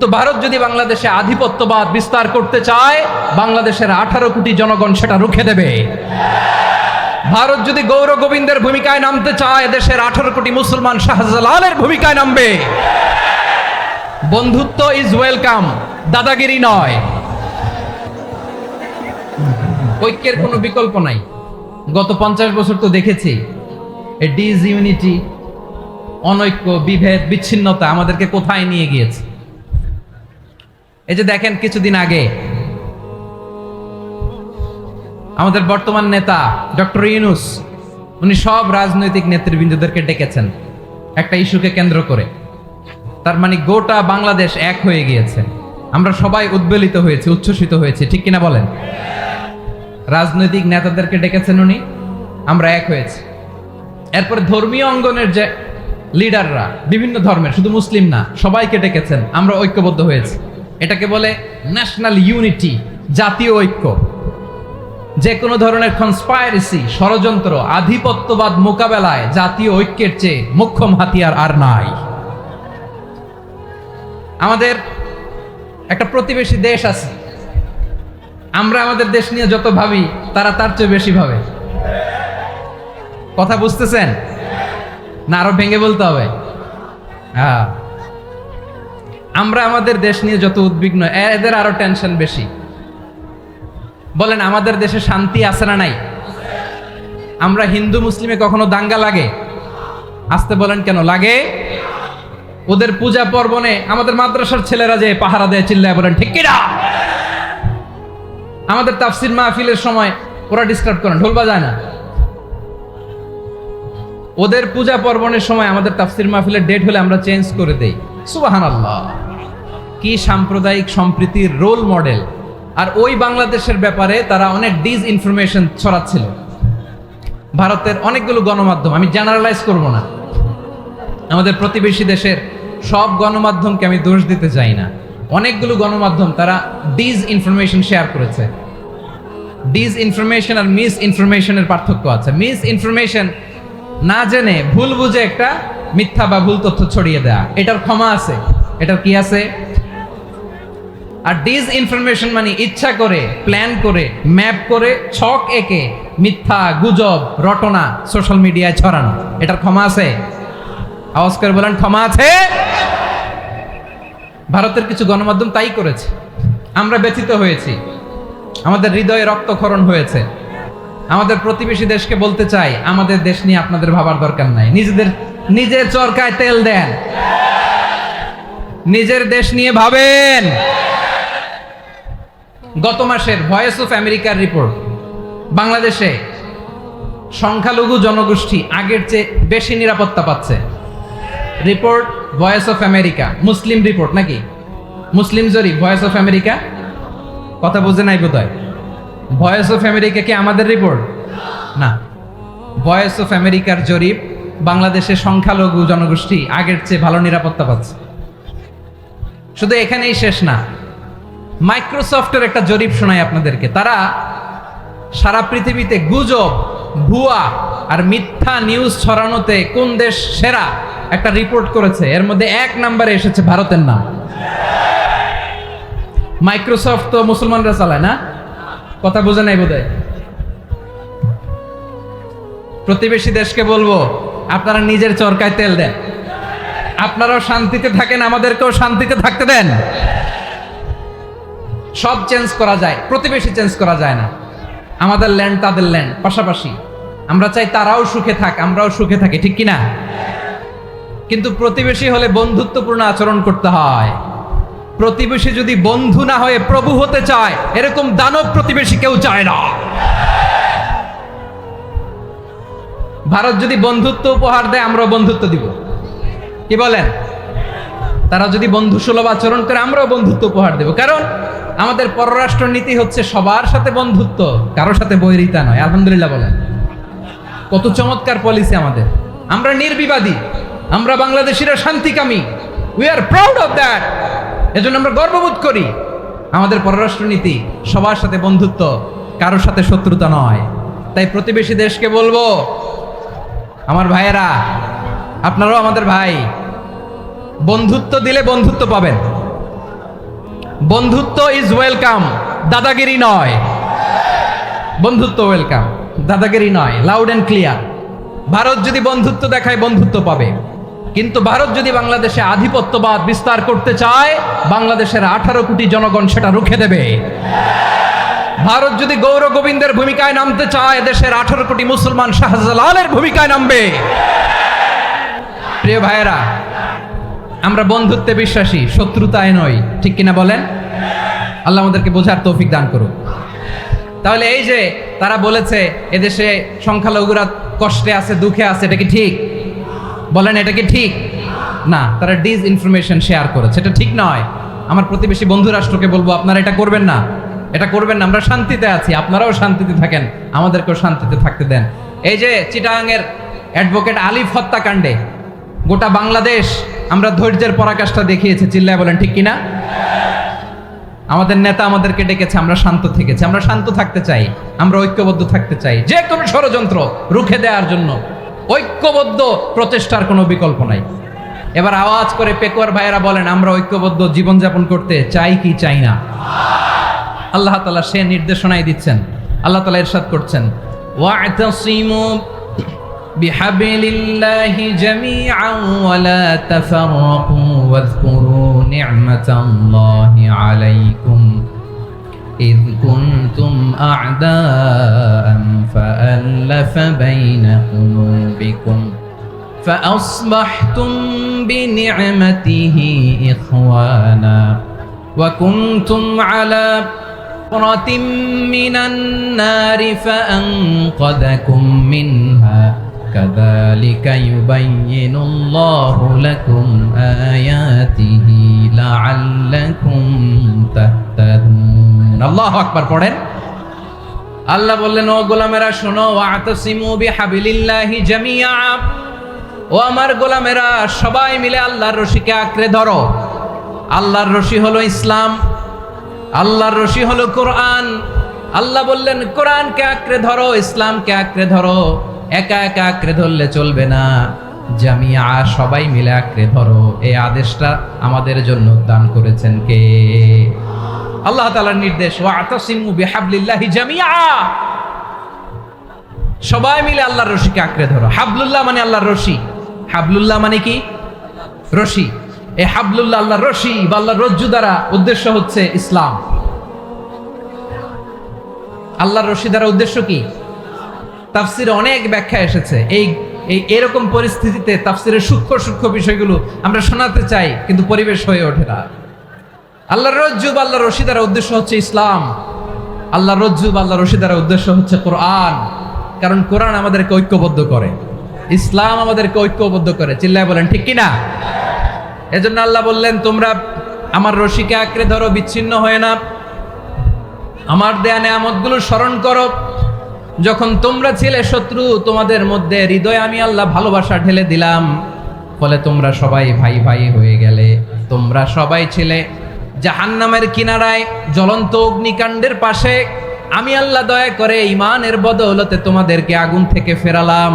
তো ভারত যদি বাংলাদেশে আধিপত্যবাদ বিস্তার করতে চায়, বাংলাদেশের 18 কোটি জনগণ সেটা রুখে দেবে। ভারত যদি গৌর গোবিন্দের ভূমিকায় নামতে চায়, দেশের 18 কোটি মুসলমান শাহজালালের ভূমিকায় নামবে। বন্ধুত্ব ইজ ওয়েলকাম, দাদাগিরি নয়। ঐক্যের কোনো বিকল্প নাই। গত 50 বছর তো দেখেছি এই ডিসইউনিটি, অনৈক্য, বিভেদ, বিচ্ছিন্নতা আমাদেরকে কোথায় নিয়ে গিয়েছে। এই যে দেখেন, কিছুদিন আগে আমাদের বর্তমান নেতা ডক্টর ইউনূস, উনি সব রাজনৈতিক নেতৃবৃন্দদেরকে ডেকেছেন একটা ইস্যুকে কেন্দ্র করে। তার মানে গোটা বাংলাদেশ এক হয়ে গিয়েছে। আমরা সবাই উদ্বেলিত হয়েছি, উচ্ছ্বসিত হয়েছি, ঠিক কিনা বলেন? রাজনৈতিক নেতাদেরকে ডেকেছেন উনি, আমরা এক হয়েছি। এরপরে ধর্মীয় অঙ্গনের যে লিডাররা, বিভিন্ন ধর্মের, শুধু মুসলিম না, সবাইকে ডেকেছেন, আমরা ঐক্যবদ্ধ হয়েছি। এটাকে বলে ন্যাশনাল ইউনিটি, জাতীয় ঐক্য। যে কোনো ধরনের কনস্পাইরেসি, ষড়যন্ত্র, আধিপত্যবাদ মোকাবেলায় জাতীয় ঐক্যের চেয়ে মোক্ষম হাতিয়ার আর নাই। আমাদের একটা প্রতিবেশী দেশ আছে, আমরা আমাদের দেশ নিয়ে যত ভাবি, তারা তার চেয়ে বেশি ভাবে। কথা বুঝতেছেন না? আরো ভেঙে বলতে হবে। হ্যাঁ, আমরা আমাদের দেশ নিয়ে যত উদ্বিগ্ন, এদের আরো টেনশন বেশি। বলেন, আমাদের দেশে শান্তি আছে না নাই? আমরা হিন্দু মুসলিমে কখনো দাঙ্গা লাগে? আসতে বলেন, কেন লাগে? ওদের পূজা পার্বণে আমাদের মাদ্রাসার ছেলেরা যে পাহারা দেয়, চিল্লায় বলেন ঠিক কিনা? আমাদের তাফসির মাহফিলের সময় ওরা ডিস্টার্ব করে, ঢোল বাজায় না। ওদের পূজা পার্বণের সময় আমাদের তাফসির মাহফিলের ডেট হলে আমরা চেঞ্জ করে দেই। সুবহানাল্লাহ, কি সাম্প্রদায়িক সম্প্রীতির রোল মডেল। আর ওই বাংলাদেশের ব্যাপারে তারা অনেক ডিসইনফরমেশন ছড়াচ্ছিল। ভারতের অনেকগুলো গণমাধ্যম, আমি জেনারেলাইজ করব না, আমাদের প্রতিবেশী দেশের সব গণমাধ্যমকে আমি দোষ দিতে চাই না। অনেকগুলো গণমাধ্যম তারা ডিসইনফরমেশন শেয়ার করেছে। ডিসইনফরমেশন আর মিস ইনফরমেশনের পার্থক্য আছে। মিস ইনফরমেশন না জেনে ভুল বুঝে একটা মিথ্যা বা ভুল তথ্য ছড়িয়ে দেয়া, এটার ক্ষমা আছে, এটার কি আছে। আর ডিসইনফরমেশন মানে ইচ্ছা করে, প্ল্যান করে, ম্যাপ করে, ছক এঁকে মিথ্যা, গুজব, রটনা সোশ্যাল মিডিয়ায় ছড়ানো, এটার ক্ষমা আছে? আওয়াজ করে বলেন, ক্ষমা আছে? ভারতের কিছু গণমাধ্যম তাই করেছে। আমরা ব্যথিত হয়েছি, আমাদের হৃদয়ে রক্তক্ষরণ হয়েছে। আমাদের প্রতিবেশী দেশকে বলতে চাই, আমাদের দেশ নিয়ে আপনাদের ভাবার দরকার নাই। নিজের চরকায় তেল দেন, নিজের দেশ নিয়ে ভাবেন। গত মাসের ভয়েস অফ আমেরিকার রিপোর্ট, বাংলাদেশে সংখ্যালঘু জনগোষ্ঠী আগের চেয়ে বেশি নিরাপত্তা পাচ্ছে। Report voice of America, Muslim report নাকি? মুসলিম জরিপ, ভয়েস অফ আমেরিকা। কথা বুঝে নাই বোধহয়। ভয়েস অফ আমেরিকা কি আমাদের রিপোর্ট? না, ভয়েস অফ আমেরিকার জরিপ, বাংলাদেশের সংখ্যালঘু জনগোষ্ঠী আগের চেয়ে ভালো নিরাপত্তা পাচ্ছে। শুধু এখানেই শেষ না, মাইক্রোসফটের একটা জরিপ শোনাই আপনাদেরকে। তারা সারা পৃথিবীতে গুজব, ভুয়া আর মিথ্যা নিউজ ছড়ানোতে কোন দেশ সেরা একটা রিপোর্ট করেছে। এর মধ্যে 1 নম্বরে এসেছে ভারতের নাম। মাইক্রোসফট তো মুসলমানরা চালায় না? কথা বোঝে নাই বোধহয়। প্রতিবেশী দেশকে বলবো, আপনারা নিজের চরকায় তেল দেন, আপনারাও শান্তিতে থাকেন, আমাদেরকেও শান্তিতে থাকতে দেন। সব চেঞ্জ করা যায়, প্রতিবেশী চেঞ্জ করা যায় না। আমাদের ল্যান্ড তাদের ল্যান্ড, পাশাপাশি। আমরা চাই তারাও সুখে থাক, আমরাও সুখে থাকি, ঠিক কিনা? কিন্তু প্রতিবেশী হলে বন্ধুত্বপূর্ণ আচরণ করতে হয়। প্রতিবেশী যদি বন্ধু না হয়ে প্রভু হতে চায়, এরকম দানব প্রতিবেশী কেউ চায় না। ভারত যদি বন্ধুত্ব উপহার দেয়, আমরাও বন্ধুত্ব দিব। কি বলেন? তারা যদি বন্ধু সুলভ আচরণ করে, আমরাও বন্ধুত্ব উপহার দেব। কারণ আমাদের পররাষ্ট্র নীতি হচ্ছে সবার সাথে বন্ধুত্ব, কারোর সাথে বৈরিতা নয়। আলহামদুলিল্লাহ বলেন, কত চমৎকার পলিসি আমাদের। আমরা নির্বিবাদী, আমরা বাংলাদেশিরা শান্তিকামী। We are proud of that. এজন্য আমরা গর্ববোধ করি। আমাদের পররাষ্ট্র নীতি সবার সাথে বন্ধুত্ব, কারোর সাথে শত্রুতা নয়। তাই প্রতিবেশী দেশকে বলবো, আমার ভাইয়েরা, আপনারাও আমাদের ভাই, বন্ধুত্ব দিলে বন্ধুত্ব পাবেন। বন্ধুত্ব ইজ ওয়েলকাম, দাদাগিরি নয়। বন্ধুত্ব ওয়েলকাম, দাদাগিরি নয়, লাউড এন্ড ক্লিয়ার। ভারত যদি বন্ধুত্ব দেখায় বন্ধুত্ব পাবে, কিন্তু ভারত যদি বাংলাদেশে আধিপত্যবাদ বিস্তার করতে চায়, বাংলাদেশের 18 কোটি জনগণ সেটা রুখে দেবে। ভারত যদি গৌর গোবিন্দের ভূমিকায় নামতে চায়, দেশের 18 কোটি মুসলমান শাহজালালের ভূমিকায় নামবে। প্রিয় ভাইয়েরা, আমরা বন্ধুত্বে বিশ্বাসী, শত্রুতায় নই, ঠিক কিনা বলেন? আল্লাহ আমাদেরকে বোঝার তৌফিক দান করুক। তাহলে এই যে তারা বলেছে এদেশে সংখ্যালঘুরা কষ্টে আছে, দুঃখে আছে, এটা কি ঠিক? বলেন, এটা কি ঠিক? না, তারা ডিস ইনফরমেশন শেয়ার করেছে, এটা ঠিক নয়। আমার প্রতিবেশী বন্ধু রাষ্ট্রকে বলবো, আপনারা এটা করবেন না, এটা করবেন না। আমরা শান্তিতে আছি, আপনারাও শান্তিতে থাকেন, আমাদেরকেও শান্তিতে থাকতে দেন। এই যে চিটাগাংয়ের অ্যাডভোকেট আলিফ হত্যাকাণ্ডে গোটা বাংলাদেশ আমরা ধৈর্যের পরাকাষ্ঠা দেখিয়েছে, চিল্লায় বলেন ঠিক কিনা? আমাদের নেতা আমাদেরকে ডেকেছে, আমরা শান্ত থেকেছি। আমরা শান্ত থাকতে চাই, আমরা ঐক্যবদ্ধ থাকতে চাই। যে কোনো ষড়যন্ত্র রুখে দেওয়ার জন্য ঐক্যবদ্ধ প্রচেষ্টার কোনো বিকল্প নাই। এবার আওয়াজ করে পেকুয়ার ভাইয়েরা বলেন, আমরা ঐক্যবদ্ধ জীবনযাপন করতে চাই কি চাই না? আল্লাহ তাআলা সে নির্দেশনাই দিচ্ছেন। আল্লাহ তাআলা ইরশাদ করছেন, ওয়া'তাসিমু বিহাবলিল্লাহি জামিআন ওয়া লা তাফাররাকু ওয়াযকুরু নি'মাতাল্লাহি আলাইকুম إذ كنتم أعداء فألف بين قلوبكم فأصبحتم بنعمته إخوانا وكنتم على فرة من النار فأنقذكم منها كذلك يبين الله لكم آياته لعلكم تهتدون الله أكبر পড়েন। আল্লাহ বললেন, ও গোলামেরা শোনো, ওয়া'তাসিমু বিহাবলিল্লাহি জামিআ, ও আমার গোলামেরা সবাই মিলে আল্লাহর রশিকে আঁকড়ে ধরো। আল্লাহর রশি হলো ইসলাম, আল্লাহর রশি হলো কোরআন। আল্লাহ বললেন কোরআনকে আঁকড়ে ধরো, ইসলামকে আঁকড়ে ধরো। একা একা আঁকড়ে ধরলে চলবে না, জামিআ সবাই মিলে আঁকড়ে ধরো। এই আদেশটা আমাদের জন্য দান করেছেন কে? আল্লাহ তাআলার নির্দেশ, ওয়া'তাসিমু বিহাবলিল্লাহি জামিআ, সবাই মিলে আল্লাহর রশিকে আঁকড়ে ধরো। হাবলুল্লাহ মানে আল্লাহর রশি। হাবলুল্লাহ মানে কি? রশি। এই হাবলুল্লাহ আল্লাহর রশি বা আল্লাহর রজ্জু দ্বারা উদ্দেশ্য হচ্ছে ইসলাম। আল্লাহর রশি দ্বারা উদ্দেশ্য কি? তাফসিরে অনেক ব্যাখ্যা এসেছে। এরকম পরিস্থিতিতে তাফসিরের সূক্ষ্ম সূক্ষ্ম বিষয়গুলো আমরা শোনাতে চাই, কিন্তু পরিবেশ হয়ে ওঠে না। আল্লাহর রজ্জু বা আল্লাহর রশি দ্বারা উদ্দেশ্য হচ্ছে ইসলাম। আল্লাহর রজ্জু বা আল্লাহর রশি দ্বারা উদ্দেশ্য হচ্ছে কোরআন, কারণ কোরআন আমাদেরকে ঐক্যবদ্ধ করে, ইসলাম আমাদেরকে ঐক্যবদ্ধ করে। চিল্লায় বলেন ঠিক কিনা? এজন্য আল্লাহ বললেন, তোমরা আমার রশিকে আঁকড়ে ধরো, বিচ্ছিন্ন হয়ে না। আমার দেয়া নেয়ামতগুলো স্মরণ করো। যখন তোমরা ছিলে শত্রু, তোমাদের মধ্যে হৃদয়ে আমি আল্লাহ ভালোবাসা ঢেলে দিলাম, ফলে তোমরা সবাই ভাই ভাই হয়ে গেলে। তোমরা সবাই ছিলে জাহান্নামের কিনারায়, জ্বলন্ত অগ্নিকাণ্ডের পাশে। আমি আল্লাহ দয়া করে ঈমানের বদৌলতে তোমাদেরকে আগুন থেকে ফেরালাম।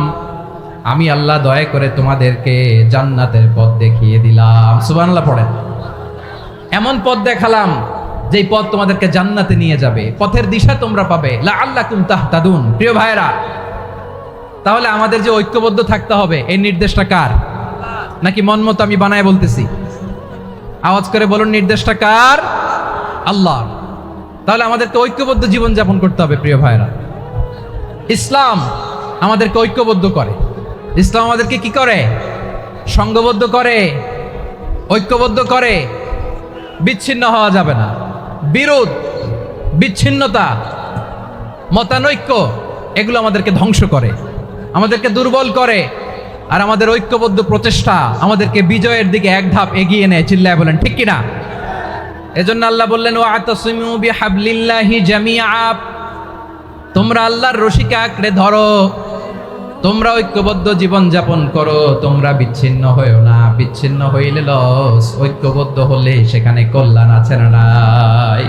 আমি আল্লাহ দয়া করে তোমাদেরকে জান্নাতের পথ দেখিয়ে দিলাম। সুবহানাল্লাহ পড়েন। এমন পথ দেখালাম যেই পথ তোমাদেরকে জান্নাতে নিয়ে যাবে, পথের দিশা তোমরা পাবে। লাআল্লাকুম তাহতাদুন। প্রিয় ভাইরা, তাহলে আমাদের যে ঐক্যবদ্ধ থাকতে হবে, এই নির্দেশটা কার? নাকি মন মতো আমি বানায় বলতেছি? আওয়াজ করে বলুন, নির্দেশটা কার? আল্লাহ। তাহলে আমাদেরকে ঐক্যবদ্ধ জীবন যাপন করতে হবে। প্রিয় ভাইরা, ইসলাম আমাদেরকে ঐক্যবদ্ধ করে। ইসলাম আমাদেরকে কি করে? সংঘবদ্ধ করে, ঐক্যবদ্ধ করে। বিচ্ছিন্ন হওয়া যাবে না। বিরোধ, বিচ্ছিন্নতা, মতানৈক্য, এগুলো আমাদেরকে ধ্বংস করে, আমাদেরকে দুর্বল করে। আর আমাদের ঐক্যবদ্ধ প্রচেষ্টা আমাদেরকে বিজয়ের দিকে এক ধাপ এগিয়ে নেয়। চিল্লায় বলেন ঠিক কিনা? এজন্য আল্লাহ বললেন, ওয়া'তাসিমু বিহাবলিল্লাহি জামিআ, তোমরা আল্লাহর রশিকে আঁকড়ে ধরো, তোমরা ঐক্যবদ্ধ জীবন যাপন করো, তোমরা বিচ্ছিন্ন হয়েও না। বিচ্ছিন্ন হইলে লস, ঐক্যবদ্ধ হলে সেখানে কল্যাণ আছে না নাই?